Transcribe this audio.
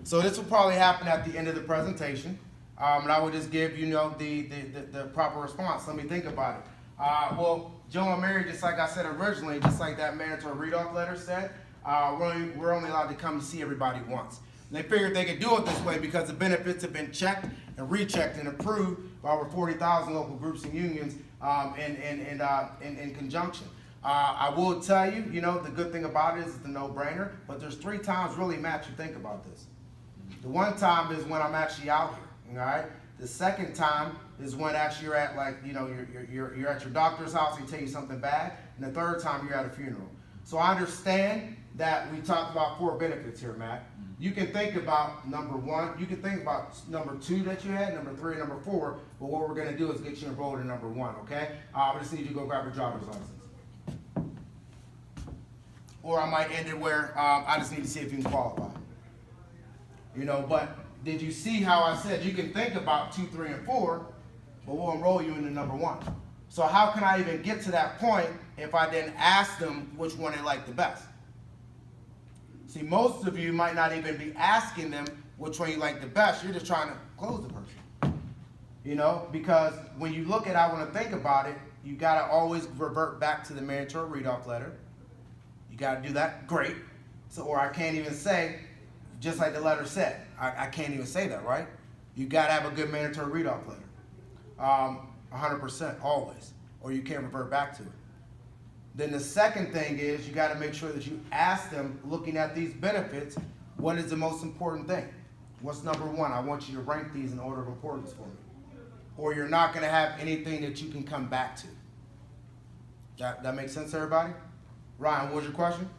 So this will probably happen at the end of the presentation. And I will just give the proper response. Let me think about it. Well, Joe and Mary, just like I said originally, just like that mandatory read-off letter said, we're only allowed to come to see everybody once. And they figured they could do it this way because the benefits have been checked and rechecked and approved by over 40,000 local groups and unions in conjunction. I will tell you, the good thing about it is it's a no-brainer, but there's 3 times really, Matt, you think about this. The one time is when I'm actually out here, all right? The second time is when actually you're at you're at your doctor's house and he tell you something bad, and the third time you're at a funeral. So I understand that we talked about 4 benefits here, Matt. You can think about number 1, you can think about number 2 that you had, number 3, number 4, but what we're gonna do is get you enrolled in number 1, okay? I just need you to go grab your driver's license. Or I might end it where I just need to see if you can qualify. But did you see how I said you can think about 2, 3, and 4, but we'll enroll you into number 1. So how can I even get to that point if I didn't ask them which one they like the best? See, most of you might not even be asking them which one you like the best. You're just trying to close the person. Because when you look at I want to think about it, you got to always revert back to the mandatory read-off letter. You got to do that. Great. Or I can't even say, just like the letter said. I can't even say that, right? You got to have a good mandatory read-off letter. 100%, always. Or you can't revert back to it. Then the second thing is you got to make sure that you ask them, looking at these benefits, what is the most important thing? What's number 1? I want you to rank these in order of importance for me. Or you're not going to have anything that you can come back to. That makes sense, everybody? Ryan, what was your question?